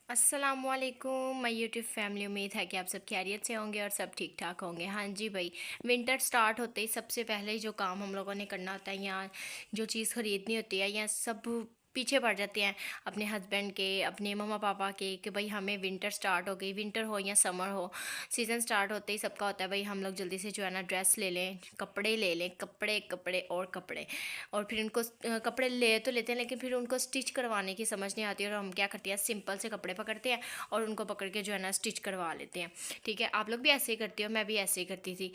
अस्सलामुअलैकुम my YouTube family. उम्मीद है कि आप सब खैरियत से होंगे और सब ठीक ठाक होंगे। हाँ जी भाई, विंटर स्टार्ट होते ही सबसे पहले जो काम हम लोगों ने करना होता है या जो चीज़ ख़रीदनी होती है या सब पीछे पड़ जाते हैं अपने हस्बैंड के, अपने मम्मा पापा के कि भाई हमें विंटर स्टार्ट हो गई। विंटर हो या समर हो, सीज़न स्टार्ट होते ही सबका होता है भाई हम लोग जल्दी से जो है ना ड्रेस ले लें, कपड़े ले लें, कपड़े कपड़े और कपड़े। और फिर उनको कपड़े ले तो लेते हैं लेकिन फिर उनको स्टिच करवाने की समझ नहीं आती और हम क्या करते हैं, सिंपल से कपड़े पकड़ते हैं और उनको पकड़ के जो है ना स्टिच करवा लेते हैं। ठीक है, आप लोग भी ऐसे ही करते हो, मैं भी ऐसे ही करती थी।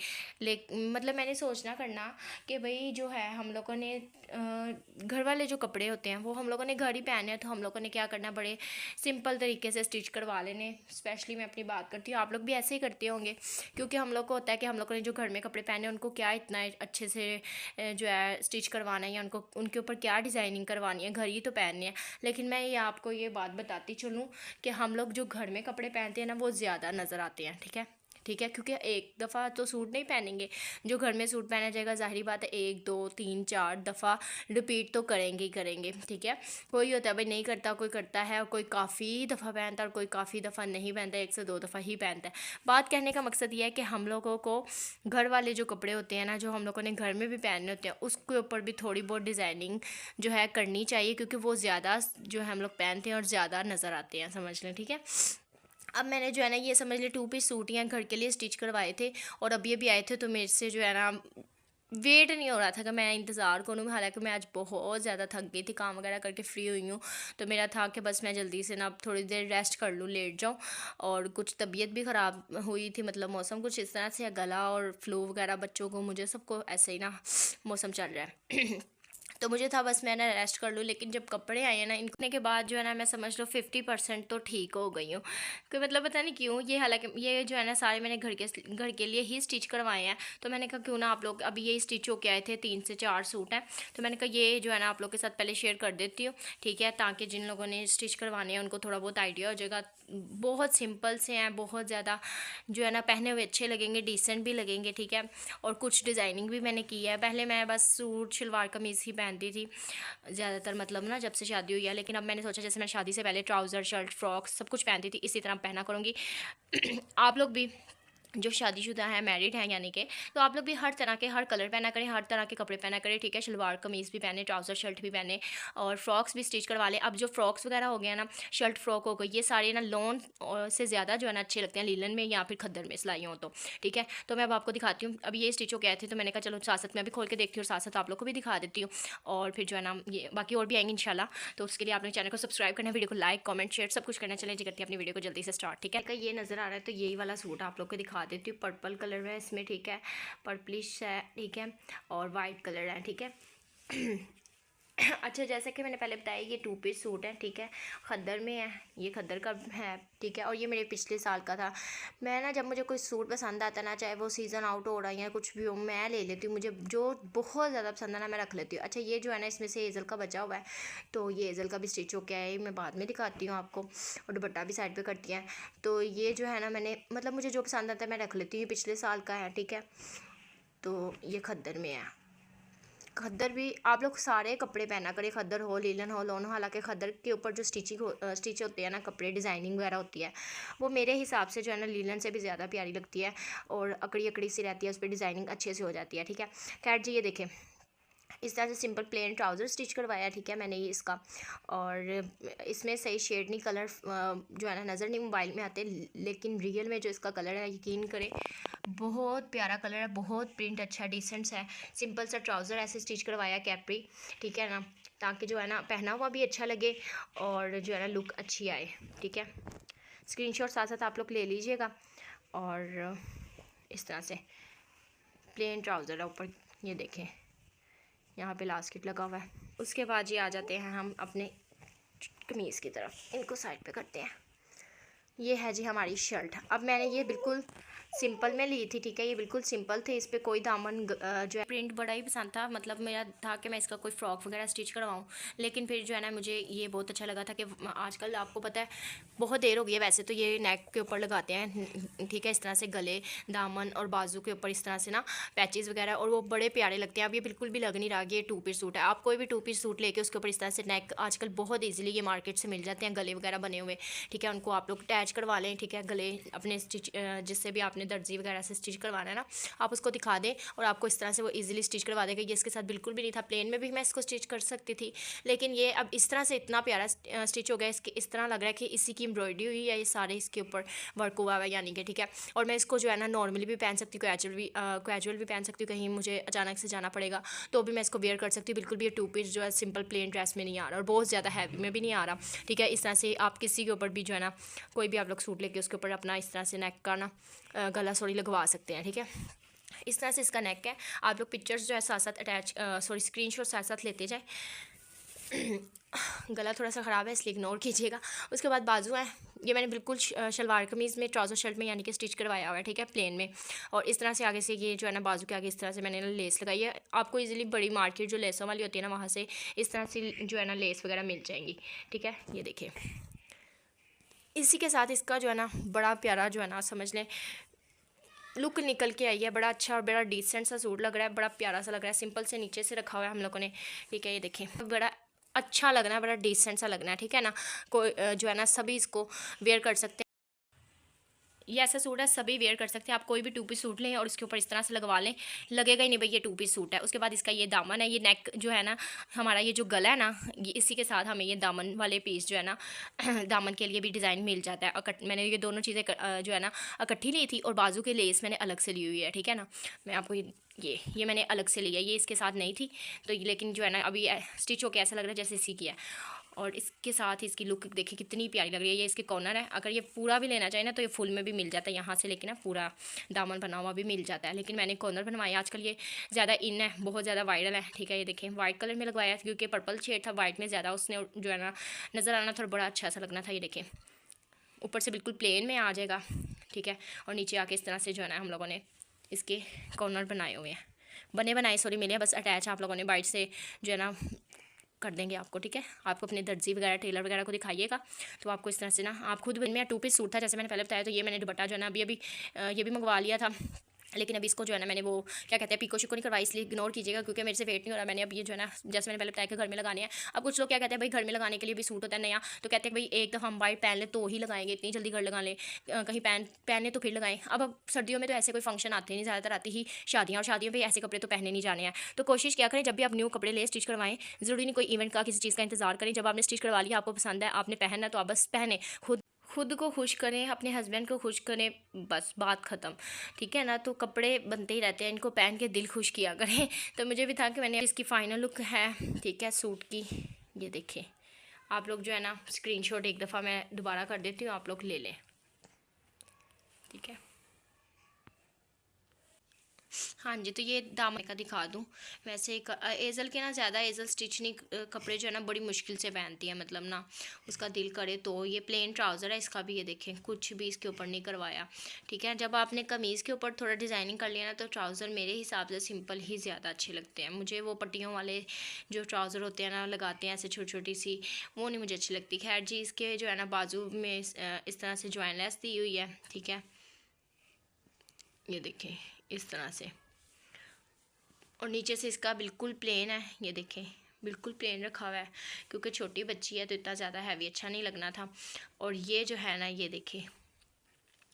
मतलब मैंने सोचना करना कि भाई जो है हम लोगों ने घर वाले जो कपड़े होते हैं वो हम लोगों ने घर ही पहने हैं, तो हम लोगों ने क्या करना, बड़े सिंपल तरीके से स्टिच करवा लेने। स्पेशली मैं अपनी बात करती हूँ, आप लोग भी ऐसे ही करते होंगे, क्योंकि हम लोग को होता है कि हम लोगों ने जो घर में कपड़े पहने उनको क्या इतना अच्छे से जो है स्टिच करवाना है या उनको उनके ऊपर क्या डिज़ाइनिंग करवानी है, घर ही तो पहननी है। लेकिन मैं ये आपको ये बात बताती चलूँ कि हम लोग जो घर में कपड़े पहनते हैं ना वो ज़्यादा नज़र आते हैं। ठीक है, ठीक है, क्योंकि एक दफ़ा तो सूट नहीं पहनेंगे। जो घर में सूट पहना जाएगा जाहिर बात है एक दो तीन चार दफ़ा रिपीट तो करेंगे ही करेंगे। ठीक है, कोई होता है भाई नहीं करता, कोई करता है, और कोई काफ़ी दफ़ा पहनता है और कोई काफ़ी दफ़ा नहीं पहनता, एक से दो दफ़ा ही पहनता है। बात कहने का मकसद ये है कि हम लोगों को घर वाले जो कपड़े होते हैं ना, जो हम लोगों ने घर में भी पहनने होते हैं, उसके ऊपर भी थोड़ी बहुत डिज़ाइनिंग जो है करनी चाहिए, क्योंकि वो ज़्यादा जो है हम लोग पहनते हैं और ज़्यादा नज़र आते हैं, समझ लें। ठीक है, अब मैंने जो है ना ये समझ ले 2 पीस सूट या घर के लिए स्टिच करवाए थे और अब ये भी आए थे, तो मेरे से जो है ना वेट नहीं हो रहा था कि मैं इंतज़ार करूँ। हालांकि मैं आज बहुत ज़्यादा थक गई थी, काम वगैरह करके फ्री हुई हूँ, तो मेरा था कि बस मैं जल्दी से ना अब थोड़ी देर रेस्ट कर लूँ, लेट जाऊँ। और कुछ तबीयत भी ख़राब हुई थी, मतलब मौसम कुछ इस तरह से है, गला और फ्लू वगैरह बच्चों को, मुझे सबको ऐसे ही ना मौसम चल रहा है तो मुझे था बस मैं ना रेस्ट कर लूँ। लेकिन जब कपड़े आए हैं ना इनके के बाद जो है ना मैं समझ लो 50% तो ठीक हो गई हूँ। कि मतलब पता नहीं क्यों ये, हालांकि ये जो है ना सारे मैंने घर के लिए ही स्टिच करवाए हैं, तो मैंने कहा क्यों ना आप लोग, अभी ये स्टिच होके आए थे 3 से 4 सूट हैं, तो मैंने कहा ये जो है ना आप लोग के साथ पहले शेयर कर देती हूँ। ठीक है, ताकि जिन लोगों ने स्टिच करवाने हैं उनको थोड़ा बहुत आइडिया हो जाएगा। बहुत सिंपल से हैं, बहुत ज़्यादा जो है ना पहने हुए अच्छे लगेंगे, डिसेंट भी लगेंगे। ठीक है, और कुछ डिज़ाइनिंग भी मैंने की है। पहले मैं बस सूट शलवार कमीज़ ही पहनती थी ज़्यादातर, मतलब ना जब से शादी हुई है। लेकिन अब मैंने सोचा जैसे मैं शादी से पहले ट्राउज़र शर्ट फ्रॉक सब कुछ पहनती थी, इसी तरह पहना करूँगी आप लोग भी जो शादीशुदा है, मैरिड हैं यानी कि, तो आप लोग भी हर तरह के, हर कलर पहना करें, हर तरह के कपड़े पहना करें। ठीक है, शलवार कमीज़ भी पहने, ट्राउज़र शर्ट भी पहने और फ्रॉक्स भी स्टिच करवा लें। अब जो फ्रॉक्स वगैरह हो गया ना, शर्ट फ्रॉक हो गई, ये सारे ना लॉन से ज़्यादा जो है ना अच्छे लगते हैं लीलन में या फिर खद्दर में सिलाई हो तो। ठीक है, तो मैं अब आपको दिखाती हूँ। अब ये स्टिच हो गए थे, तो मैंने कहा चलो साथ साथ मैं भी खोल के देखती हूँ और साथ साथ आप लोग को भी दिखा देती हूँ। और फिर जो है ना ये बाकी और भी आएंगे इंशाल्लाह, तो उसके लिए आपने चैनल को सब्सक्राइब करना है, वीडियो को लाइक कमेंट शेयर सब कुछ करना। चलें जी, करती है अपनी वीडियो को जल्दी से स्टार्ट। ठीक है, ये नज़र आ रहा है, तो यही वाला सूट आप लोग को दिखा देती हूँ। पर्पल कलर है इसमें, ठीक है, पर्पलिश है, ठीक है, और वाइट कलर है। ठीक है अच्छा, जैसे कि मैंने पहले बताया ये 2 पीस सूट है। ठीक है, खद्दर में है, ये खद्दर का है। ठीक है, और ये मेरे पिछले साल का था। मैं ना जब मुझे कोई सूट पसंद आता ना, चाहे वो सीज़न आउट हो रहा है या कुछ भी हो, मैं ले लेती हूँ। मुझे जो बहुत ज़्यादा पसंद है ना मैं रख लेती हूँ। अच्छा, ये जो है ना इसमें से एज़ल का बचा हुआ है, तो ये एज़ल का भी स्टिच होके है, मैं बाद में दिखाती हूँ आपको। और दुपट्टा भी साइड पर करती हैं। तो ये जो है ना मैंने, मतलब मुझे जो पसंद आता है मैं रख लेती हूँ। ये पिछले साल का है। ठीक है, तो ये खद्दर में है। खद्दर भी आप लोग सारे कपड़े पहना करें, खद्दर हो, लीलन हो, लोन हो। हालांकि खद्दर के ऊपर जो स्टिच होते हैं ना कपड़े, डिज़ाइनिंग वगैरह होती है, वो मेरे हिसाब से जो है ना लीलन से भी ज़्यादा प्यारी लगती है और अकड़ी अकड़ी सी रहती है, उस पर डिज़ाइनिंग अच्छे से हो जाती है। ठीक है, खैर जी, ये देखें इस तरह से सिंपल प्लेन ट्राउज़र स्टिच करवाया। ठीक है, मैंने ये इसका, और इसमें सही शेड नहीं, कलर जो है ना नज़र नहीं मोबाइल में आते, लेकिन रियल में जो इसका कलर है यकीन करें बहुत प्यारा कलर है, बहुत प्रिंट अच्छा डिसेंट है। सिंपल सा ट्राउज़र ऐसे स्टिच करवाया कैप्री। ठीक है ना, ताकि जो है ना पहना हुआ भी अच्छा लगे और जो है ना लुक अच्छी आए। ठीक है, स्क्रीनशॉट साथ साथ आप लोग ले लीजिएगा। और इस तरह से प्लेन ट्राउज़र है ऊपर, ये देखें यहाँ पे लास्टिक लगा हुआ है। उसके बाद ये आ जाते हैं हम अपने कमीज़ की तरफ, इनको साइड पे करते हैं। ये है जी हमारी शर्ट। अब मैंने ये बिल्कुल सिंपल में ली थी, ठीक है, ये बिल्कुल सिंपल थे, इस पर कोई दामन जो है प्रिंट बड़ा ही पसंद था, मतलब मेरा था कि मैं इसका कोई फ्रॉक वगैरह स्टिच करवाऊँ। लेकिन फिर जो है ना मुझे ये बहुत अच्छा लगा था कि आजकल आपको पता है बहुत देर हो गई है वैसे तो ये नेक के ऊपर लगाते हैं, ठीक है, इस तरह से गले, दामन और बाजू के ऊपर इस तरह से ना पैचेस वगैरह, और वो बड़े प्यारे लगते हैं। अब ये बिल्कुल भी लग नहीं रहा कि ये 2 पीस सूट है। आप कोई भी 2 पीस सूट लेके उसके ऊपर इस तरह से नेक आजकल बहुत ईजिली ये मार्केट से मिल जाते हैं, गले वगैरह बने हुए, ठीक है, उनको आप लोग अटैच करवा लें, ठीक है, गले अपने स्टिच जिससे भी आपने दर्जी वगैरह से स्टिच करवाना है ना, आप उसको दिखा दें और आपको इस तरह से वो इजीली स्टिच करवा देगा। ये इसके साथ बिल्कुल भी नहीं था, प्लेन में भी मैं इसको स्टिच कर सकती थी, लेकिन ये अब इस तरह से इतना प्यारा स्टिच हो गया, इसके इस तरह लग रहा है कि इसी की एम्ब्रॉयडरी हुई है, ये सारे इसके ऊपर वर्क हुआ हुआ है यानी कि, ठीक है। और मैं इसको जो है ना नॉर्मली भी पहन सकती हूँ, कैजुअल भी पहन सकती हूँ, कहीं मुझे अचानक से जाना पड़ेगा तो भी मैं इसको वेयर कर सकती हूँ। बिल्कुल भी ये 2 पीस जो है सिंपल प्लेन ड्रेस में नहीं आ रहा और बहुत ज़्यादा हैवी में भी नहीं आ रहा, ठीक है। इस तरह से आप किसी के ऊपर भी जो है ना कोई भी आप लोग सूट लेके उसके ऊपर अपना इस तरह से नेक का ना गला सॉरी लगवा सकते हैं, ठीक है। इस तरह से इसका नेक है। आप लोग पिक्चर्स जो है साथ साथ अटैच स्क्रीनशॉट साथ साथ लेते जाए। गला थोड़ा सा ख़राब है इसलिए इग्नोर कीजिएगा। उसके बाद बाजू है, ये मैंने बिल्कुल शलवार कमीज़ में ट्राउज़र शर्ट में यानी कि स्टिच करवाया हुआ है, ठीक है, प्लेन में। और इस तरह से आगे से ये जो है ना बाजू के आगे इस तरह से मैंने लेस लगाई है। आपको इजीली बड़ी मार्केट जो लेसों वाली होती है ना वहाँ से इस तरह से जो है ना लेस वगैरह मिल जाएंगी, ठीक है। ये देखिए इसी के साथ इसका जो है ना बड़ा प्यारा जो है ना समझ लें लुक निकल के आई है, बड़ा अच्छा और बड़ा डिसेंट सा सूट लग रहा है, बड़ा प्यारा सा लग रहा है, सिंपल से नीचे से रखा हुआ है हम लोगों ने, ठीक है। ये देखें बड़ा अच्छा लग रहा है, बड़ा डिसेंट सा लगना है, ठीक है ना। कोई जो है ना सभी इसको वेयर कर सकते हैं। ये ऐसा सूट है सभी वेयर कर सकते हैं। आप कोई भी 2 पीस सूट लें और उसके ऊपर इस तरह से लगवा लें, लगेगा ही नहीं भाई ये 2 पीस सूट है। उसके बाद इसका ये दामन है, ये नेक जो है ना हमारा ये जो गला है ना ये इसी के साथ हमें ये दामन वाले पीस जो है ना दामन के लिए भी डिज़ाइन मिल जाता है। मैंने ये दोनों चीज़ें जो है ना इकट्ठी ली थी और बाजू के लेस मैंने अलग से ली हुई है, ठीक है ना। मैं आपको ये मैंने अलग से लिया, ये इसके साथ नहीं थी तो लेकिन जो है ना अभी स्टिच होकर ऐसा लग रहा है जैसे इसी की है। और इसके साथ ही इसकी लुक देखिए कितनी प्यारी लग रही है। ये इसके कॉर्नर है, अगर ये पूरा भी लेना चाहिए ना तो ये फुल में भी मिल जाता है यहाँ से, लेकिन ना पूरा दामन बना हुआ भी मिल जाता है, लेकिन मैंने कॉर्नर बनवाया। आजकल ये ज़्यादा इन है, बहुत ज़्यादा वायरल है, ठीक है। ये देखें वाइट कलर में लगवाया क्योंकि पर्पल शेड था, वाइट में ज़्यादा उसने जो है ना नज़र आना थोड़ा बड़ा अच्छा सा लगना था। ये देखें ऊपर से बिल्कुल प्लेन में आ जाएगा, ठीक है, और नीचे आके इस तरह से जो है ना हम लोगों ने इसके कॉर्नर बनाए हुए हैं, बने बनाए सॉरी मिले, बस अटैच आप लोगों ने बाइट से जो है ना कर देंगे आपको, ठीक है। आपको अपने दर्जी वगैरह टेलर वगैरह को दिखाइएगा तो आपको इस तरह से ना आप खुद में 2 पीस सूट था जैसे मैंने पहले बताया, तो ये मैंने दुपट्टा जो है ना अभी ये भी मंगवा लिया था, लेकिन अभी इसको जो है ना मैंने वो क्या कहते हैं पिको शिको नहीं करवाई, इसलिए इग्नोर कीजिएगा क्योंकि मेरे से वेट नहीं हो रहा। मैंने अब ये जो है ना जैसे मैंने पहले बताया कि घर में लगाने हैं। अब कुछ लोग क्या कहते हैं भाई घर में लगाने के लिए भी सूट होता है नया, तो कहते हैं भाई एक दफ़ा हम वाइट पहन ले तो ही लगाएंगे, इतनी जल्दी घर लगा लें, कहीं पहने तो फिर लगाएं। अब सर्दियों में तो ऐसे कोई फंक्शन आते नहीं, ज़्यादातर आती ही शादियाँ, और शादियों में ऐसे कपड़े तो पहने नहीं जाने हैं। तो कोशिश क्या करें जब भी आप न्यू कपड़े ले स्टिच करवाएं, ज़रूरी नहीं कोई इवेंट का किसी चीज़ का इंतजार करें, जब आपने स्टिच करवा लिया आपको पसंद है आपने पहनना तो आप बस पहने, खुद को खुश करें, अपने हस्बैंड को खुश करें, बस बात ख़त्म, ठीक है ना। तो कपड़े बनते ही रहते हैं, इनको पहन के दिल खुश किया करें। तो मुझे भी था कि मैंने इसकी फ़ाइनल लुक है, ठीक है, सूट की। ये देखें आप लोग जो है ना स्क्रीनशॉट एक दफ़ा मैं दोबारा कर देती हूँ, आप लोग ले लें, ठीक है। हाँ जी, तो ये दामन का दिखा दूँ। वैसे एज़ल के ना ज़्यादा एज़ल स्टिच नहीं कपड़े जो है ना बड़ी मुश्किल से पहनती है, मतलब ना उसका दिल करे तो। ये प्लेन ट्राउज़र है इसका भी, ये देखें कुछ भी इसके ऊपर नहीं करवाया, ठीक है। जब आपने कमीज़ के ऊपर थोड़ा डिज़ाइनिंग कर लिया ना तो ट्राउज़र मेरे हिसाब से सिंपल ही ज़्यादा अच्छे लगते हैं मुझे। वो पट्टियों वाले जो ट्राउज़र होते हैं ना लगाते हैं ऐसे छोटी छोटी सी, वो नहीं मुझे अच्छी लगती। खैर जी इसके जो है ना बाजू में इस तरह से ज्वाइन लेस दी हुई है, ठीक है। ये देखें इस तरह से, और नीचे से इसका बिल्कुल प्लेन है, ये देखें बिल्कुल प्लेन रखा हुआ है क्योंकि छोटी बच्ची है तो इतना ज़्यादा हैवी अच्छा नहीं लगना था। और ये जो है ना ये देखें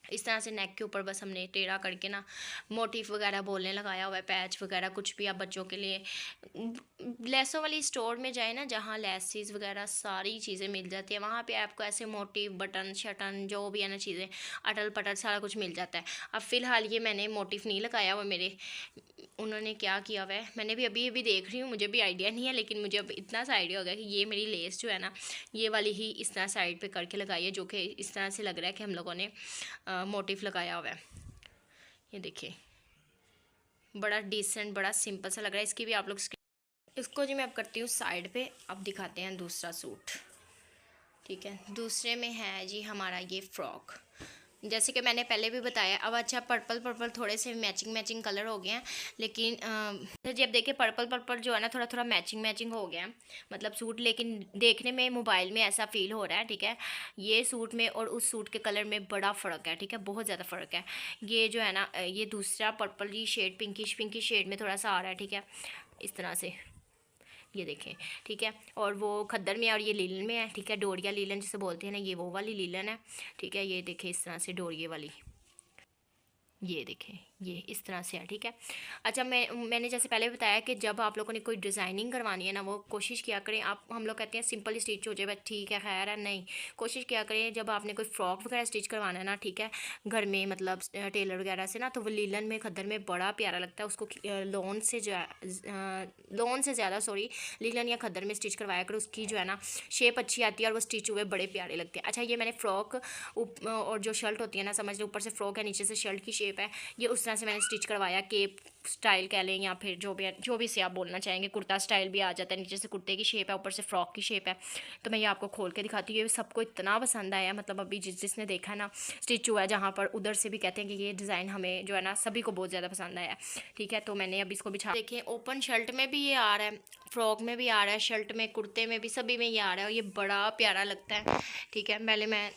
इस तरह से नेक के ऊपर बस हमने टेढ़ा करके ना मोटिफ वगैरह बोलने लगाया हुआ है, पैच वगैरह कुछ भी आप बच्चों के लिए। लेसों वाली स्टोर में जाए ना जहाँ लेसिस वगैरह सारी चीज़ें मिल जाती है, वहाँ पे आपको ऐसे मोटिव बटन शटन जो भी है ना चीज़ें अटल पटल सारा कुछ मिल जाता है। अब फ़िलहाल ये मैंने मोटिफ नहीं लगाया हुआ, मेरे उन्होंने क्या किया हुआ है मैंने भी अभी देख रही हूँ, मुझे भी आइडिया नहीं है, लेकिन मुझे अब इतना सा आइडिया हो गया कि ये मेरी लेस जो है ना ये वाली ही इस तरह साइड पे करके लगाई है, जो कि इस तरह से लग रहा है कि हम लोगों ने मोटिफ लगाया हुआ है। ये देखिए बड़ा डिसेंट बड़ा सिंपल सा लग रहा है। इसकी भी आप लोग इसको जी मैं अब करती हूँ साइड पे, अब दिखाते हैं दूसरा सूट, ठीक है। दूसरे में है जी हमारा ये फ्रॉक, जैसे कि मैंने पहले भी बताया। अब अच्छा पर्पल पर्पल थोड़े से मैचिंग मैचिंग कलर हो गए हैं, लेकिन तो जी अब देखिए पर्पल पर्पल जो है ना थोड़ा थोड़ा मैचिंग मैचिंग हो गया है मतलब सूट, लेकिन देखने में मोबाइल में ऐसा फील हो रहा है। ठीक है, ये सूट में और उस सूट के कलर में बड़ा फ़र्क है। ठीक है, बहुत ज़्यादा फ़र्क है। ये जो है ना ये दूसरा पर्पल ही शेड पिंकिश पिंकिश शेड में थोड़ा सा आ रहा है। ठीक है, इस तरह से ये देखें। ठीक है, और वो खद्दर में है और ये लीलन में है। ठीक है, डोरिया लीलन जिसे बोलते हैं ना, ये वो वाली लीलन है। ठीक है, ये देखें इस तरह से डोरिये वाली, ये देखें ये इस तरह से है। ठीक है, अच्छा मैंने जैसे पहले बताया कि जब आप लोगों ने कोई डिज़ाइनिंग करवानी है ना, वो कोशिश किया करें आप, हम लोग कहते हैं सिंपल स्टिच हो जाए बस ठीक है खैर है, नहीं, कोशिश किया करें जब आपने कोई फ्रॉक वगैरह स्टिच करवाना है ना, ठीक है, घर में मतलब टेलर वगैरह से ना, तो वो लीलन में खद्दर में बड़ा प्यारा लगता है उसको। लोन से जो है लोन से ज़्यादा सॉरी लीलन या खद्दर में स्टिच करवाया करें, उसकी जो है ना शेप अच्छी आती है और वो स्टिच हुए बड़े प्यारे लगते हैं। अच्छा ये मैंने फ्रॉक और जो शर्ट होती है ना, समझ लो ऊपर से फ्रॉक है नीचे से शर्ट की शेप है, ये उस तरह से मैंने स्टिच करवाया। केप स्टाइल कह लें या फिर जो भी से आप बोलना चाहेंगे, कुर्ता स्टाइल भी आ जाता है, नीचे से कुर्ते की शेप है ऊपर से फ्रॉक की शेप है। तो मैं ये आपको खोल के दिखाती हूँ, ये सबको इतना पसंद आया, मतलब अभी जिसने देखा ना स्टिच हुआ है जहाँ पर, उधर से भी कहते हैं कि ये डिज़ाइन हमें जो है ना सभी को बहुत ज़्यादा पसंद आया। ठीक है, तो मैंने अभी इसको बिछा देखें, ओपन शर्ट में भी ये आ रहा है, फ्रॉक में भी आ रहा है, शर्ट में कुर्ते में भी, सभी में ये आ रहा है और ये बड़ा प्यारा लगता है। ठीक है, पहले मैं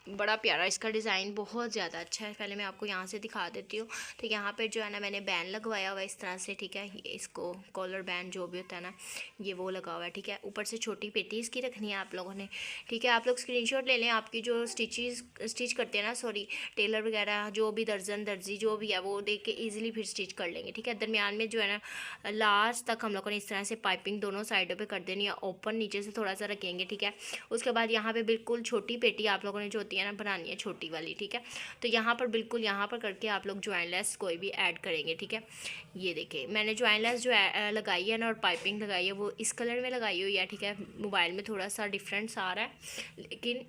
बड़ा प्यारा इसका डिज़ाइन बहुत ज़्यादा अच्छा है, पहले मैं आपको यहाँ से दिखा देती हूँ। ठीक है, यहाँ पे जो है ना मैंने बैंड लगवाया हुआ है इस तरह से। ठीक है, इसको कॉलर बैंड जो भी होता है ना, ये वो लगा हुआ है। ठीक है, ऊपर से छोटी पेटी इसकी रखनी है आप लोगों ने। ठीक है, आप लोग स्क्रीनशॉट ले लें, आपकी जो स्टिच करते हैं ना, सॉरी टेलर वगैरह जो भी दर्जी जो भी है, वो देख के ईजिली फिर स्टिच कर लेंगे। ठीक है, दरमियान में जो है ना लास्ट तक हम लोगों ने इस तरह से पाइपिंग दोनों साइडों पर कर देनी है, ओपन नीचे से थोड़ा सा रखेंगे। ठीक है, उसके बाद यहाँ पर बिल्कुल छोटी पेटी आप लोगों ने जो होती है ना बनानी है छोटी वाली। ठीक है, तो यहाँ पर बिल्कुल यहाँ पर करके आप लोग ज्वाइन लेस कोई भी ऐड करेंगे। ठीक है, ये देखिए मैंने ज्वाइन लेस जो लगाई है ना और पाइपिंग लगाई है वो इस कलर में लगाई हुई है। ठीक है, मोबाइल में थोड़ा सा डिफरेंस आ रहा है, लेकिन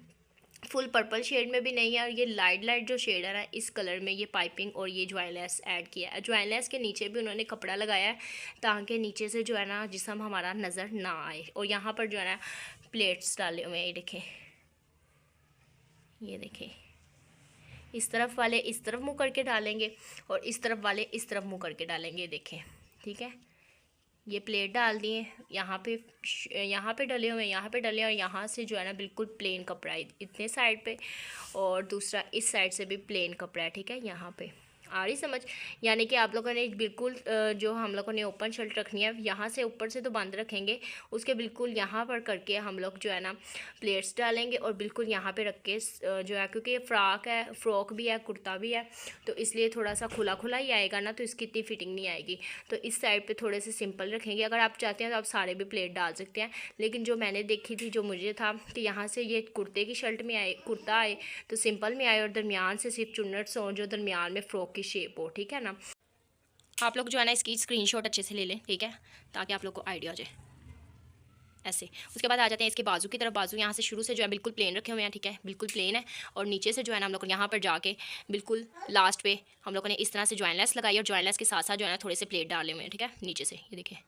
फुल पर्पल शेड में भी नहीं है, और ये लाइट लाइट जो शेड है ना इस कलर में ये पाइपिंग और ये ज्वाइन लेस ऐड किया है। ज्वाइन लेस के नीचे भी उन्होंने कपड़ा लगाया है ताकि नीचे से जो है ना जिस्म हमारा नज़र ना आए, और यहाँ पर जो है ना प्लेट्स डाले हुए हैं, ये देखें, ये देखें, इस तरफ वाले इस तरफ मुँह करके डालेंगे और इस तरफ वाले इस तरफ मुँह करके डालेंगे, देखें। ठीक है, ये प्लेट डाल दिए, यहाँ पे डले हुए, यहाँ पे डले, और यहाँ से जो है ना बिल्कुल प्लेन कपड़ा है इतने साइड पे, और दूसरा इस साइड से भी प्लेन कपड़ा है। ठीक है, यहाँ पे आ रही समझ, यानी कि आप लोगों ने बिल्कुल जो हम लोगों ने ओपन शर्ट रखनी है यहाँ से ऊपर से तो बंद रखेंगे, उसके बिल्कुल यहाँ पर करके हम लोग जो है ना प्लेट्स डालेंगे और बिल्कुल यहाँ पे रख के जो है, क्योंकि फ्रॉक भी है कुर्ता भी है, तो इसलिए थोड़ा सा खुला खुला ही आएगा ना, तो इसकी इतनी फिटिंग नहीं आएगी। तो इस साइड पर थोड़े से सिंपल रखेंगे, अगर आप चाहते हैं तो आप सारे भी प्लेट डाल सकते हैं, लेकिन जो मैंने देखी थी, जो मुझे था कि यहाँ से ये कुर्ते की शर्ट में आए, कुर्ता आए तो सिंपल में आए, और दरमियान से सिर्फ चुन्नट्स हों जो दरमियान में फ्रॉक की शेप हो। ठीक है ना, आप लोग जो है ना इसकी स्क्रीनशॉट अच्छे से ले लें। ठीक है, ताकि आप लोग को आइडिया हो जाए ऐसे। उसके बाद आ जाते हैं इसके बाजू की तरफ। बाजू यहाँ से शुरू से जो है बिल्कुल प्लेन रखे हुए हैं। ठीक है, बिल्कुल प्लेन है, और नीचे से जो है ना हम लोग यहाँ पर जाके बिल्कुल लास्ट पे हम लोगों ने इस तरह से ज्वाइन लेस लगाई, और ज्वाइन लेस के साथ साथ जो है ना थोड़े से प्लेट डाले हुए हैं। ठीक है, नीचे से ये देखिए,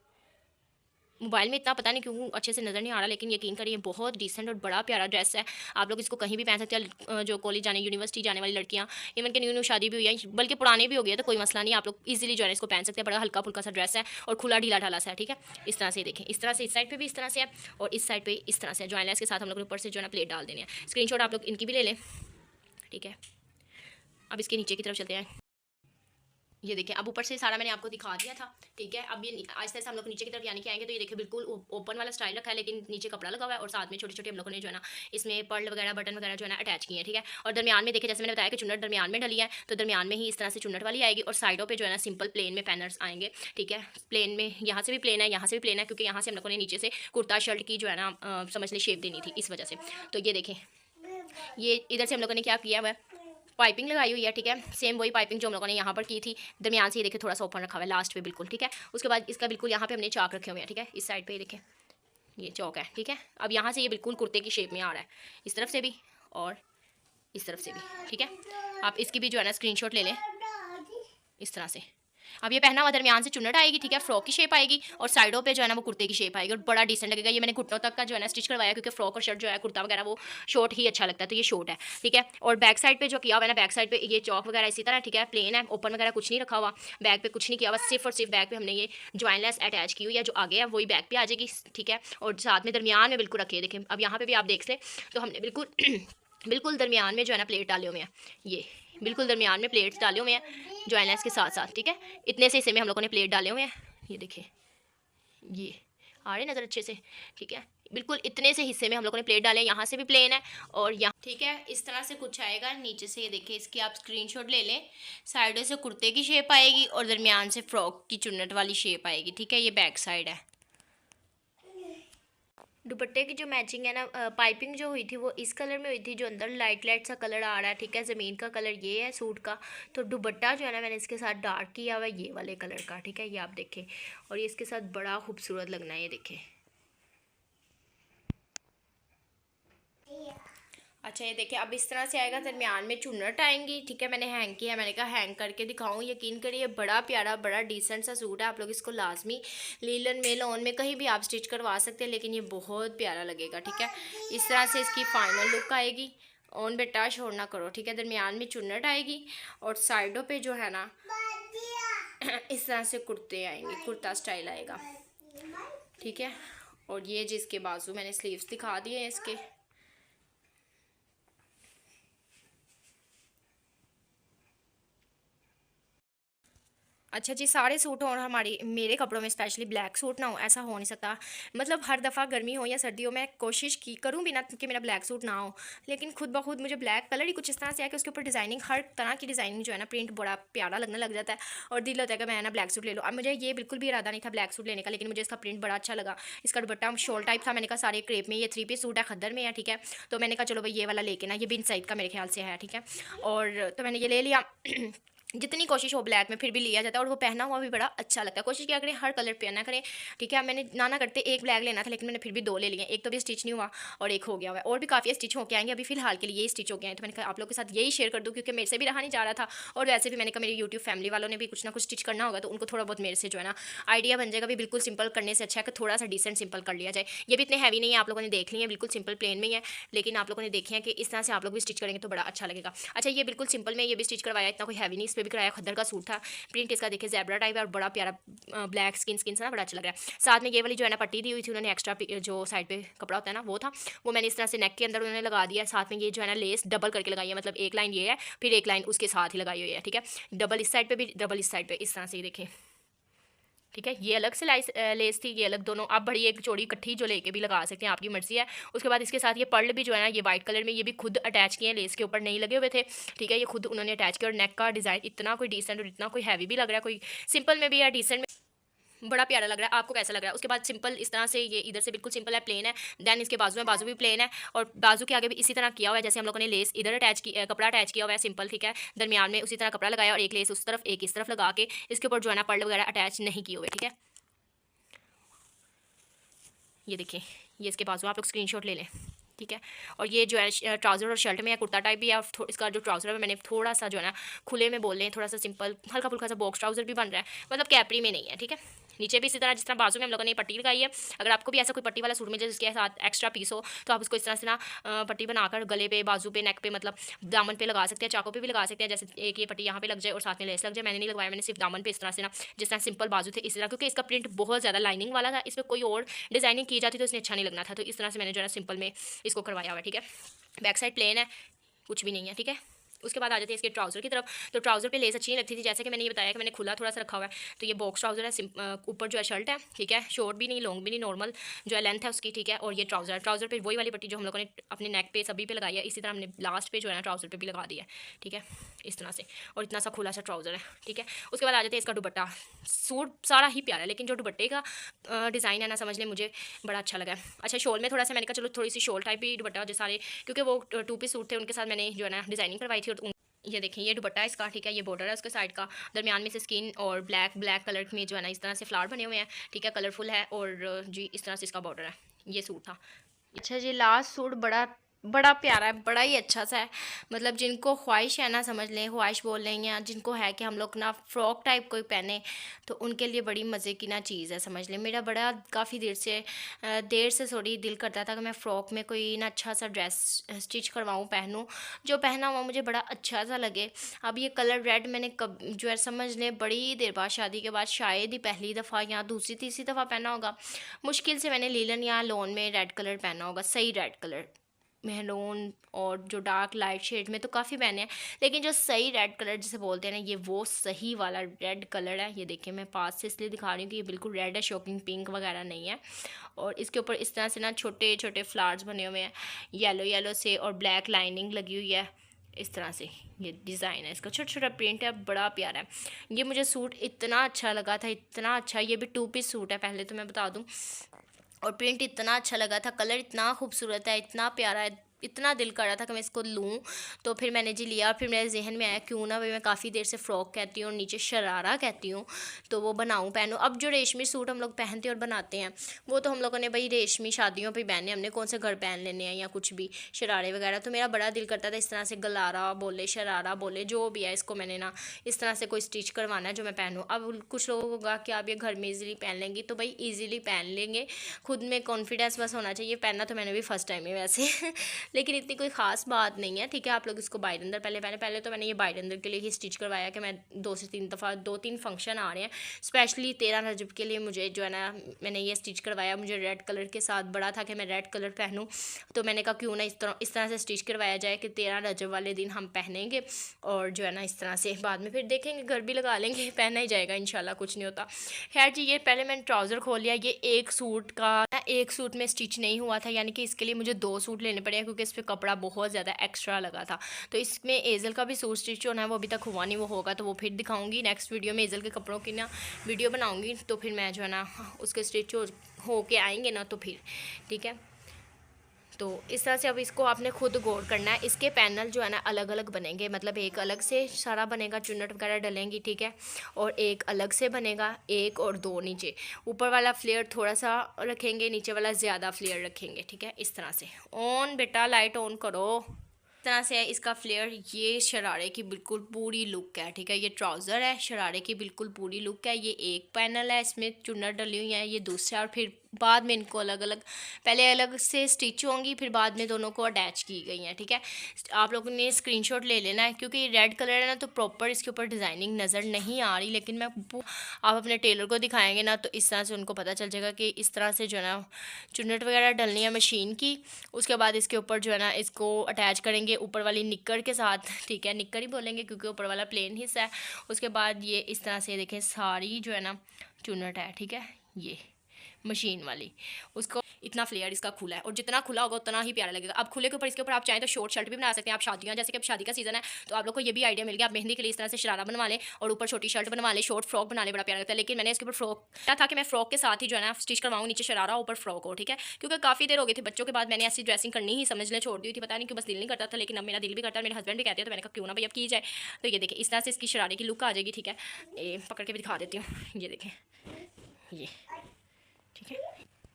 मोबाइल में इतना पता नहीं क्यों अच्छे से नज़र नहीं आ रहा, लेकिन यकीन करिए बहुत डिसेंट और बड़ा प्यारा ड्रेस है। आप लोग इसको कहीं भी पहन सकते हैं, जो कॉलेज जाने यूनिवर्सिटी जाने वाली लड़कियां, इवन के न्यू शादी भी हुई है, बल्कि पुरानी भी हो गई है, तो कोई मसला नहीं, आप लोग इजीली जो है इसको पहन सकते हैं। बड़ा हल्का फुल्का सा ड्रेस है और खुला ढीला ढाला सा है। ठीक है, इस तरह से देखें, इस तरह से इस साइड पर भी इस तरह से है और इस साइड पर इस तरह से ज्वाइन लेस के साथ हम लोग ऊपर से जो है ना प्लेट डाल देने हैं। स्क्रीनशॉट आप लोग इनकी भी ले लें। ठीक है, अब इसके नीचे की तरफ चलते हैं। ये देखिए, अब ऊपर से सारा मैंने आपको दिखा दिया था। ठीक है, अब ये आहिस्ता आहिस्ता हम लोग नीचे की तरफ यानी कि आएंगे, तो ये देखिए बिल्कुल ओपन वाला स्टाइल रखा है, लेकिन नीचे कपड़ा लगा हुआ है, और साथ में छोटे छोटे हम लोगों ने जो है ना इसमें पर्ल वगैरह बटन वगैरह जो है ना अटैच किए हैं। ठीक है, और दरमियान में देखिए, जैसे मैंने बताया कि चुन्नट दरमियान में डली है, तो दरमियान में ही इस तरह से चुन्नट वाली आएगी, और साइडों पर जो है ना सिंपल प्लेन में पैनर्स आएंगे। ठीक है, प्लेन में यहाँ से भी प्लेन है, यहाँ से भी प्लेन है, क्योंकि यहाँ से हम लोगों ने नीचे से कुर्ता शर्ट की जो है ना समझ लें शेप देनी थी, इस वजह से। तो ये देखें, ये इधर से हम लोगों ने क्या किया हुआ है, पाइपिंग लगाई हुई है। ठीक है, सेम वही पाइपिंग जो हम लोगों ने यहाँ पर की थी, दरमियान से ये देखिए थोड़ा सा ओपन रखा हुआ है लास्ट पे बिल्कुल। ठीक है, उसके बाद इसका बिल्कुल यहाँ पे हमने चाक रखे हुए हैं। ठीक है, इस साइड पे देखें ये चौक है। ठीक है, अब यहाँ से ये बिल्कुल कुर्ते की शेप में आ रहा है, इस तरफ से भी और इस तरफ से भी। ठीक है, आप इसकी भी जो है ना स्क्रीनशॉट ले लें इस तरह से। अब ये पहना हुआ दरमियान से चुन्नट आएगी, ठीक है, फ्रॉक की शेप आएगी और साइडों पे जो है ना वो कुर्ते की शेप आएगी और बड़ा डिसेंट लगेगा। ये मैंने घुटनों तक का जो है ना स्टिच करवाया, क्योंकि फ्रॉक और शर्ट जो है कुर्ता वगैरह वो शॉर्ट ही अच्छा लगता है, तो ये शॉर्ट है, ठीक है। और बैक साइड पे जो किया हुआ है ना, बैक साइड पे ये चौक वगैरह इसी तरह, ठीक है, प्लेन है, ओपन वगैरह कुछ नहीं रखा हुआ, बैक पे कुछ नहीं किया हुआ, सिर्फ और सिर्फ बैक पे हमने ये ज्वाइन लेस अटैच की हुई है, जो आगे है वही बैक पे आ जाएगी, ठीक है। और साथ में दरमियान में बिल्कुल रखिए, देखें अब यहाँ पे भी आप देख लें तो हमने बिल्कुल बिल्कुल दरमियान में जो है ना प्लेट डाले हुए हैं, ये बिल्कुल दरमियान में प्लेट्स डाले हुए हैं ज्वाइन लेस के साथ साथ, ठीक है। इतने से हिस्से में हम लोगों ने प्लेट डाले हुए हैं, ये देखिए, ये आ रहे नज़र अच्छे से, ठीक है, बिल्कुल इतने से हिस्से में हम लोगों ने प्लेट डाले हैं। यहाँ से भी प्लेन है और यहाँ, ठीक है, इस तरह से कुछ आएगा नीचे से, ये देखिए, इसकी आप स्क्रीनशॉट ले लें। साइडों से कुर्ते की शेप आएगी और दरमियान से फ्रॉक की चुन्नट वाली शेप आएगी, ठीक है। ये बैक साइड है। दुपट्टे की जो मैचिंग है ना, पाइपिंग जो हुई थी वो इस कलर में हुई थी, जो अंदर लाइट लाइट सा कलर आ रहा है, ठीक है। ज़मीन का कलर ये है सूट का, तो दुपट्टा जो है ना मैंने इसके साथ डार्क किया हुआ है ये वाले कलर का, ठीक है, ये आप देखें। और ये इसके साथ बड़ा खूबसूरत लगना है, ये देखें। अच्छा, ये देखिए, अब इस तरह से आएगा, दरमियान में चुन्नट आएंगी, ठीक है। मैंने हैंग किया, मैंने कहा हैंग करके दिखाऊं, यकीन करिए बड़ा प्यारा बड़ा डिसेंट सा सूट है। आप लोग इसको लाजमी लीलन में लॉन में कहीं भी आप स्टिच करवा सकते हैं, लेकिन ये बहुत प्यारा लगेगा, ठीक है। इस तरह से इसकी फाइनल लुक आएगी। ऑन बेटा शोर ना करो, ठीक है। दरमियान में चुन्नट आएगी और साइडों पे जो है ना इस तरह से कुर्ते आएंगे, कुर्ता स्टाइल आएगा, ठीक है। और ये जिसके बाजू मैंने स्लीव्स दिखा दिए हैं इसके। अच्छा जी, सारे सूट हों हमारी मेरे कपड़ों में स्पेशली ब्लैक सूट ना हो, ऐसा हो नहीं सकता। मतलब हर दफ़ा गर्मी हो या सर्दी हो, मैं कोशिश की करूँ भी ना कि मेरा ब्लैक सूट ना हो, लेकिन खुद ब खुद मुझे ब्लैक कलर ही कुछ इस तरह से है कि उसके ऊपर डिज़ाइनिंग, हर तरह की डिज़ाइनिंग जो है ना, प्रिंट बड़ा प्यारा लगने लग जाता है और दिल होता है कि मैं ना ब्लैक सूट ले लूँ। अब मुझे ये बिल्कुल भी इरादा नहीं था ब्लैक सूट लेने का, लेकिन मुझे इसका प्रिंट बड़ा अच्छा लगा। इसका दुपट्टा शॉल टाइप था, मैंने कहा सारे क्रेप में, ये 3 पीस सूट है, खद्दर में है, ठीक है। तो मैंने कहा चलो भाई ये वाला लेके ना, ये बिन साइड का मेरे ख्याल से है, ठीक है। और तो मैंने ये ले लिया। जितनी कोशिश हो ब्लैक में फिर भी लिया जाता है और वो पहना हुआ भी बड़ा अच्छा लगता है। कोशिश किया करें हर कलर पहना करें, ठीक है। मैंने ना करते एक ब्लैक लेना था, लेकिन मैंने फिर भी 2 ले लिए, एक तो भी स्टिच नहीं हुआ और एक हो गया हुआ है, और भी काफ़ी स्टिच होके आएंगे, अभी फिलहाल के लिए यही स्टिच हो गए हैं। तो मैंने कहा आप लोग के साथ यही शेयर कर दूँ, क्योंकि मेरे से भी रहा नहीं जा रहा था और वैसे भी मैंने कहा मेरी यूट्यूब फैमिली वालों ने भी कुछ ना कुछ स्टिच करना होगा, तो उनको थोड़ा बहुत मेरे से जो है ना आइडिया बन जाएगा। भी बिल्कुल सिंपल करने से अच्छा है कि थोड़ा सा डिसेंट सिंपल कर लिया जाए। ये भी इतने हैवी नहीं है, आप लोगों ने देख लिया है, बिल्कुल सिंपल प्लेन में ही है, लेकिन आप लोगों ने देखे हैं कि इस तरह से आप लोग भी स्टिच करेंगे तो बड़ा अच्छा लगेगा। अच्छा, ये बिल्कुल सिंपल में ये भी स्टिच करवाया, इतना कोई हैवी नहीं, इस पर भी कराया, खद्दर का सूट था। प्रिंट इसका देखिए ज़ेब्रा टाइप है और बड़ा प्यारा ब्लैक स्किन से ना बड़ा अच्छा लग रहा है। साथ में ये वाली जो है ना पट्टी दी हुई थी उन्होंने, एक्स्ट्रा जो साइड पे कपड़ा होता है ना वो था, वो मैंने इस तरह से नेक के अंदर उन्होंने लगा दिया। साथ में ये जो है ना लेस डबल करके लगाई है, मतलब एक लाइन ये है फिर एक लाइन उसके साथ ही लगाई हुई है, ठीक है। डबल इस साइड पे भी डबल इस साइड पे, इस तरह से ही देखें, ठीक है। ये अलग से लेस थी, ये अलग, दोनों आप बड़ी एक चौड़ी इकट्ठी जो लेके भी लगा सकते हैं, आपकी मर्जी है। उसके बाद इसके साथ ये पर्ल भी जो है ना, ये वाइट कलर में, ये भी खुद अटैच किए हैं, लेस के ऊपर नहीं लगे हुए थे, ठीक है। ये खुद उन्होंने अटैच किया और नेक का डिज़ाइन इतना कोई डिसेंट और इतना कोई हैवी भी लग रहा है, कोई सिंपल में भी है, डिसेंट में बड़ा प्यारा लग रहा है। आपको कैसा लग रहा है? उसके बाद सिंपल इस तरह से ये इधर से बिल्कुल सिंपल है, प्लेन है। देन इसके बाजू में, बाजू भी प्लेन है और बाजू के आगे भी इसी तरह किया हुआ है, जैसे हम लोगों ने लेस इधर अटैच की, कपड़ा अटैच किया हुआ है सिंपल, ठीक है। दरमियान में उसी तरह कपड़ा लगाया और एक लेस उस तरफ एक इस तरफ लगा के इसके ऊपर जो है ना पर्ल वगैरह अटैच नहीं किए हुए, ठीक है। ये देखिए, ये इसके बाजू, आप लोग स्क्रीनशॉट ले लें, ठीक है। और ये जो है ट्राउज़र और शर्ट में है, कुर्ता टाइप भी है। और इसका जो ट्राउज़र है मैंने थोड़ा सा जो है ना खुले में बोल लें, थोड़ा सा सिंपल हल्का फुल्का सा बॉक्स ट्राउज़र भी बन रहा है, मतलब कैपरी में नहीं है, ठीक है। नीचे भी इसी तरह जिस तरह बाजू में हम लोगों ने पट्टी लगाई है। अगर आपको भी ऐसा कोई पट्टी वाला सूट मिल जाए जिसके साथ एक्स्ट्रा पीस हो, तो आप उसको इस तरह से ना पट्टी बनाकर गले पे, बाजू पे, नेक पे, मतलब दामन पे लगा सकते हैं, चाकों पे भी लगा सकते हैं। जैसे एक ये पट्टी यहाँ पे लग जाए और साथ में लेस लग जाए, मैंने नहीं लगवाया, मैंने सिर्फ दामन पे इस तरह से ना, जिस तरह सिंपल बाजू थे इस तरह, क्योंकि इसका प्रिंट बहुत ज़्यादा लाइनिंग वाला था, इस पर कोई और डिज़ाइनिंग की जाती तो इसने अच्छा नहीं लगना था, तो इस तरह से मैंने जो है ना सिंपल में इसको करवाया हुआ है, ठीक है। बैक साइड प्लेन है, कुछ भी नहीं है, ठीक है। उसके बाद आ जाते हैं इसके ट्राउज़र की तरफ। तो ट्राउज़र पे लेस अच्छी नहीं लगती थी, जैसे कि मैंने ये बताया कि मैंने खुला थोड़ा सा रखा हुआ है। तो ये बॉक्स ट्राउज़र है, ऊपर जो है शर्ट है, ठीक है, शॉर्ट भी नहीं, लॉन्ग भी नहीं, नॉर्मल जो है लेंथ है उसकी, ठीक है। और ये ट्राउज़र है, ट्राउज़र पे वही वाली पट्टी जो हम लोगों ने अपने नेक पे सभी पे लगाई है, इसी तरह हमने लास्ट पे जो है ना ट्राउज़र पे भी लगा दिया है, ठीक है, इस तरह से। और इतना सा खुला सा ट्राउज़र है, ठीक है। उसके बाद आ जाते हैं इसका दुपट्टा। सूट सारा ही प्यारा है, लेकिन जो दुपट्टे का डिज़ाइन है ना, समझ लें मुझे बड़ा अच्छा लगा। अच्छा, शॉल में थोड़ा सा मैंने कहा चलो थोड़ी सी शॉल टाइप भी दुपट्टा जो सारे, क्योंकि वो 2 पीस सूट थे, उनके साथ मैंने जो है ना डिज़ाइनिंग करवाई थी। और ये देखिए, ये दुपट्टा है इसका, ठीक है। ये बॉर्डर है उसके साइड का, दरमियान में से स्किन और ब्लैक ब्लैक कलर में जो है ना इस तरह से फ्लावर बने हुए हैं, ठीक है, कलरफुल है। और जी इस तरह से इसका बॉर्डर है, ये सूट था। अच्छा जी, लास्ट सूट बड़ा बड़ा प्यारा है, बड़ा ही अच्छा सा है। मतलब जिनको ख्वाहिश है ना, समझ लें ख्वाहिश बोल लें, या जिनको है कि हम लोग ना फ़्रॉक टाइप कोई पहने, तो उनके लिए बड़ी मज़े की ना चीज़ है, समझ लें। मेरा बड़ा काफ़ी देर से सॉरी दिल करता था कि मैं फ़्रॉक में कोई ना अच्छा सा ड्रेस स्टिच करवाऊँ, पहनूँ, जो पहना हुआ मुझे बड़ा अच्छा सा लगे। अब ये कलर रेड मैंने कब जो है समझ लें बड़ी देर बाद, शादी के बाद शायद ही पहली दफ़ा या दूसरी तीसरी दफ़ा पहना होगा। मुश्किल से मैंने लीलन या लॉन में रेड कलर पहना होगा, सही रेड कलर। मेहरून और जो डार्क लाइट शेड में तो काफ़ी पहने हैं, लेकिन जो सही रेड कलर जिसे बोलते हैं ना, ये वो सही वाला रेड कलर है। ये देखिए मैं पास से इसलिए दिखा रही हूँ कि ये बिल्कुल रेड है, शॉकिंग पिंक वगैरह नहीं है। और इसके ऊपर इस तरह से ना छोटे छोटे फ्लावर्स बने हुए हैं, येलो येलो से, और ब्लैक लाइनिंग लगी हुई है इस तरह से। ये डिज़ाइन है इसका, छोटा छोटा प्रिंट है, बड़ा प्यारा है। ये मुझे सूट इतना अच्छा लगा था, इतना अच्छा। ये भी 2 पीस सूट है, पहले तो मैं बता दूँ। और प्रिंट इतना अच्छा लगा था, कलर इतना खूबसूरत है, इतना प्यारा है, इतना दिल कर रहा था कि मैं इसको लूँ। तो फिर मैंने जी लिया। फिर मेरे जहन में आया क्यों ना भाई, मैं काफ़ी देर से फ़्रॉक कहती हूँ और नीचे शरारा कहती हूँ, तो वो बनाऊँ पहनूँ। अब जो रेशमी सूट हम लोग पहनते हैं और बनाते हैं, वो तो हम लोगों ने भाई रेशमी शादियों पे पहने, हमने कौन से घर पहन लेने हैं या कुछ भी शरारे वगैरह। तो मेरा बड़ा दिल करता था इस तरह से गलारा बोले, शरारा बोले, जो भी है, इसको मैंने ना इस तरह से कोई स्टिच करवाना है जो मैं पहनूँ। अब कुछ लोगों को होगा कि आप ये घर में ईजिली पहन लेंगी, तो भाई ईजिली पहन लेंगे, खुद में कॉन्फिडेंस बस होना चाहिए। पहनना तो मैंने भी फर्स्ट टाइम ही वैसे लेकिन इतनी कोई ख़ास बात नहीं है, ठीक है। आप लोग इसको बाइडंदर पहले तो मैंने ये बाइडंदर के लिए ही स्टिच करवाया कि मैं 2 से 3 दफ़ा 2-3 फंक्शन आ रहे हैं, स्पेशली 13 रजब के लिए मुझे जो है ना मैंने ये स्टिच करवाया। मुझे रेड कलर के साथ बड़ा था कि मैं रेड कलर पहनूँ, तो मैंने कहा क्यों ना इस तरह से स्टिच करवाया जाए कि 13 रजब वाले दिन हम पहनेंगे, और जो है ना इस तरह से बाद में फिर देखेंगे, घर भी लगा लेंगे, पहना ही जाएगा इंशाल्लाह, कुछ नहीं होता। खैर जी, ये पहले मैंने ट्राउज़र खोल लिया। ये एक सूट में स्टिच नहीं हुआ था, यानी कि इसके लिए मुझे 2 सूट लेने पड़े, क्योंकि इस पर कपड़ा बहुत ज़्यादा एक्स्ट्रा लगा था। तो इसमें एज़ल का भी सूट स्टिच होना है, वो अभी तक हुआ नहीं, वो होगा तो वो फिर दिखाऊंगी नेक्स्ट वीडियो में। एज़ल के कपड़ों की ना वीडियो बनाऊंगी, तो फिर मैं जो है ना उसके स्टिच हो के आएंगे ना, तो फिर ठीक है। तो इस तरह से अब इसको आपने खुद गौर करना है। इसके पैनल जो है ना अलग अलग बनेंगे, मतलब एक अलग से सारा बनेगा, चुन्नट वगैरह डलेंगी, ठीक है। और एक अलग से बनेगा, एक और दो नीचे। ऊपर वाला फ्लेयर थोड़ा सा रखेंगे, नीचे वाला ज़्यादा फ्लेयर रखेंगे, ठीक है। इस तरह से ऑन बेटा, लाइट ऑन करो। इस तरह से है इसका फ्लेयर। ये शरारे की बिल्कुल पूरी लुक है, ठीक है। ये ट्राउज़र है, शरारे की बिल्कुल पूरी लुक है। ये एक पैनल है, इसमें चुन्नट डली हुई है, ये दूसरा। और फिर बाद में इनको अलग अलग, पहले अलग से स्टिच होंगी, फिर बाद में दोनों को अटैच की गई हैं, ठीक है। आप लोगों ने स्क्रीनशॉट ले लेना है, क्योंकि रेड कलर है ना, तो प्रॉपर इसके ऊपर डिज़ाइनिंग नज़र नहीं आ रही, लेकिन आप अपने टेलर को दिखाएंगे ना, तो इस तरह से उनको पता चल जाएगा कि इस तरह से जो है ना चुन्नट वगैरह डलनी है मशीन की। उसके बाद इसके ऊपर जो है ना इसको अटैच करेंगे ऊपर वाली निक्कर के साथ, ठीक है। निक्कर ही बोलेंगे क्योंकि ऊपर वाला प्लेन हिस्सा है। उसके बाद ये इस तरह से देखें सारी जो है ना चुन्नट है, ठीक है। ये मशीन वाली, उसको इतना फ्लेयर इसका खुला है, और जितना खुला होगा उतना ही प्यारा लगेगा। अब खुले के ऊपर इसके ऊपर आप चाहें तो शॉर्ट शर्ट भी बना सकते हैं। आप शादियाँ, जैसे कि अब शादी का सीज़न है, तो आप लोग को ये भी आइडिया मिल गया। आप मेहंदी के लिए इस तरह से शरारा बनवा लें और ऊपर छोटी शर्ट बनवा लें, शॉर्ट फ्रॉक बना लें, बड़ा प्यारा लगता है। लेकिन मैंने इसके ऊपर फ्रॉक क्या था कि मैं फ्रॉक के साथ ही जो है ना स्टिच करवाऊँ, नीचे शरारा ऊपर फ्रॉक हो, ठीक है। क्योंकि काफ़ी देर हो गई थी बच्चों के बाद मैंने ऐसी ड्रेसिंग करनी ही समझ लें छोड़ दी थी, पता नहीं क्यों, बस दिल नहीं करता था। लेकिन अब मेरा दिल भी करता है, मेरे हस्बैंड भी कहते हैं, तो मैंने कहा क्यों ना भाई अब की जाए। तो ये देखिए इस तरह से इसकी शरारे की लुक आ जाएगी, ठीक है। ये पकड़ के भी दिखा देती हूँ, ये देखें, ये ठीक है।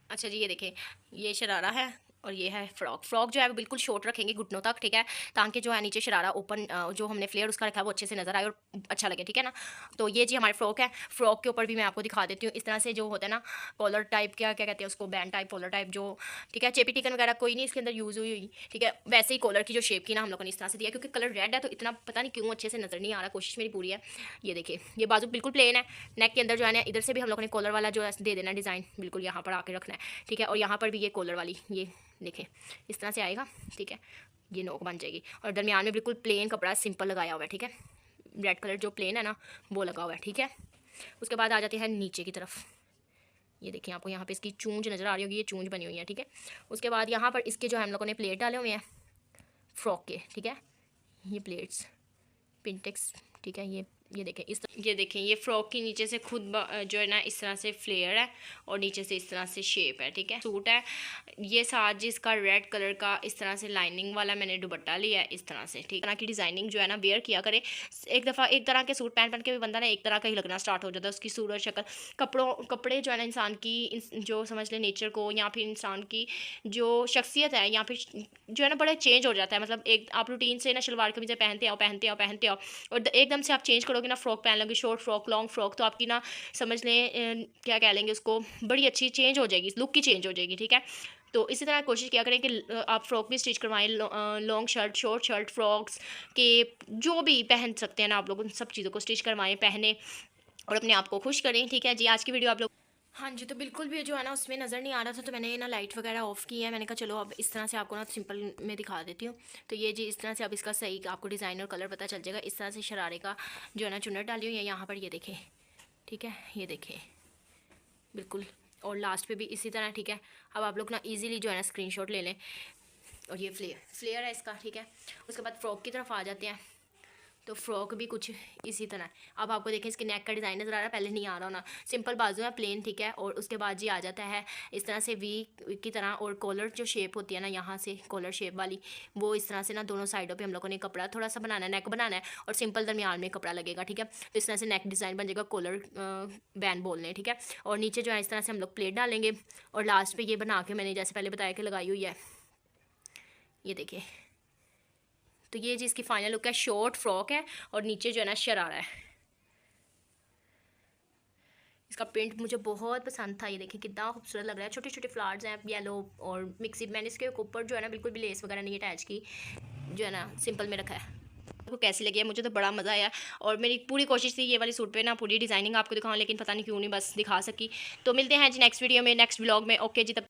अच्छा जी, ये देखें, ये शरारा है और ये है फ्रॉक। फ्रॉक जो है वो बिल्कुल शॉर्ट रखेंगे घुटनों तक, ठीक है, ताकि जो है नीचे शरारा ओपन जो हमने फ्लेयर उसका रखा है वो अच्छे से नज़र आए और अच्छा लगे, ठीक है ना। तो ये जी हमारे फ्रॉक है। फ्रॉक के ऊपर भी मैं आपको दिखा देती हूँ। इस तरह से जो होता है ना कॉलर टाइप, क्या क्या कहते हैं उसको, बैंड टाइप, कॉलर टाइप जो, ठीक है। चेपी टिकन वगैरह कोई नहीं इसके अंदर यूज़ हुई, ठीक है। वैसे ही कॉलर की जो शेप की ना हम लोगों ने इस तरह से दिया, क्योंकि कलर रेड है तो इतना पता नहीं क्यों अच्छे से नज़र नहीं आ रहा, कोशिश मेरी पूरी है। ये देखिए, ये बाजू बिल्कुल प्लेन है। नेक के अंदर जो है ना इधर से भी हम लोगों ने कॉलर वाला जो है दे देना डिज़ाइन, बिल्कुल यहाँ पर आके रखना है, ठीक है। और यहाँ पर भी ये कॉलर वाली, ये देखें इस तरह से आएगा, ठीक है। ये नोक बन जाएगी और दरमियान में बिल्कुल प्लेन कपड़ा सिंपल लगाया हुआ है, ठीक है। रेड कलर जो प्लेन है ना वो लगा हुआ है, ठीक है। उसके बाद आ जाते हैं नीचे की तरफ। ये देखिए आपको यहाँ पे इसकी चूंज नज़र आ रही होगी, ये चूंज बनी हुई है, ठीक है। उसके बाद यहाँ पर इसके जो हम लोगों ने प्लेट डाले हुए हैं फ्रॉक के, ठीक है। ये प्लेट्स पिंटेक्स, ठीक है, ये ये देखें ये देखें ये फ्रॉक की नीचे से खुद जो है ना इस तरह से फ्लेयर है और नीचे से इस तरह से शेप है, ठीक है। सूट है ये साथ जिसका रेड कलर का इस तरह से लाइनिंग वाला मैंने दुपट्टा लिया है इस तरह से, ठीक। तरह की डिज़ाइनिंग जो है ना वेयर किया करे। एक दफ़ा एक तरह के सूट पहन के भी बंदा ना एक तरह का ही लगना स्टार्ट हो जाता है, उसकी सूरत शक्ल, कपड़े जो है ना इंसान की जो समझ ले नेचर को या फिर इंसान की जो शख्सियत है या फिर जो है ना बड़ा चेंज हो जाता है। मतलब एक आप रूटीन से ना शलवार कमीज़ें पहनते आओ और एकदम से आप चेंज करोगे ना, फ्रॉक पहन लोगे, शॉर्ट फ्रॉक, लॉन्ग फ्रॉक, तो आपकी ना समझ लें क्या कह लेंगे उसको, बड़ी अच्छी चेंज हो जाएगी, लुक की चेंज हो जाएगी, ठीक है। तो इसी तरह कोशिश किया करें कि आप फ्रॉक भी स्टिच करवाएं, long shirt, short shirt, frocks के जो भी पहन सकते हैं ना आप लोग, उन सब चीज़ों को स्टिच करवाएं, पहने और अपने आप को खुश करें, ठीक है जी। आज की वीडियो आप लोग, हाँ जी, तो बिल्कुल भी जो है ना उसमें नज़र नहीं आ रहा था, तो मैंने ना लाइट वगैरह ऑफ़ की है। मैंने कहा चलो अब इस तरह से आपको ना सिंपल में दिखा देती हूँ। तो ये जी इस तरह से अब इसका सही आपको डिज़ाइन और कलर पता चल जाएगा। इस तरह से शरारे का जो है ना चुन्नट डाली हुई है यहाँ पर, ये देखें, ठीक है, ये देखें बिल्कुल, और लास्ट पे भी इसी तरह, ठीक है। अब आप लोग ना इजीली जो है ना स्क्रीनशॉट ले लें। और ये फ्लेयर है इसका, ठीक है। उसके बाद फ्रॉक की तरफ आ जाते हैं। तो फ्रॉक भी कुछ इसी तरह। अब आपको देखें इसके नेक का डिज़ाइन नज़र आ रहा है, पहले नहीं आ रहा होना। सिंपल बाजू है, प्लेन, ठीक है। और उसके बाद जी आ जाता है इस तरह से वी की तरह, और कॉलर जो शेप होती है ना यहाँ से कॉलर शेप वाली, वो इस तरह से ना दोनों साइडों पे हम लोगों ने कपड़ा थोड़ा सा बनाना है, नेक बनाना है, और सिंपल दरमियान में कपड़ा लगेगा, ठीक है। तो इस तरह से नेक डिज़ाइन बन जाएगा, कॉलर बैन बोलने, ठीक है। और नीचे जो है इस तरह से हम लोग प्लेट डालेंगे और लास्ट पर ये बना के मैंने जैसे पहले बताया कि लगाई हुई है, ये देखिए। तो ये जी इसकी फाइनल लुक है, शॉर्ट फ्रॉक है और नीचे जो है ना शरारा है। इसका प्रिंट मुझे बहुत पसंद था, ये देखिए कितना खूबसूरत लग रहा है। छोटे छोटे फ्लावर्स हैं येलो और मिक्सिड। मैंने इसके ऊपर जो है ना बिल्कुल भी लेस वगैरह नहीं अटैच की, जो है ना सिंपल में रखा है। आपको कैसी लगी है? मुझे तो बड़ा मज़ा आया और मेरी पूरी कोशिश थी ये वाली सूट पे ना पूरी डिज़ाइनिंग आपको दिखाऊं, लेकिन पता नहीं क्यों नहीं बस दिखा सकी। तो मिलते हैं जी नेक्स्ट वीडियो में, नेक्स्ट व्लॉग में। ओके जी, तब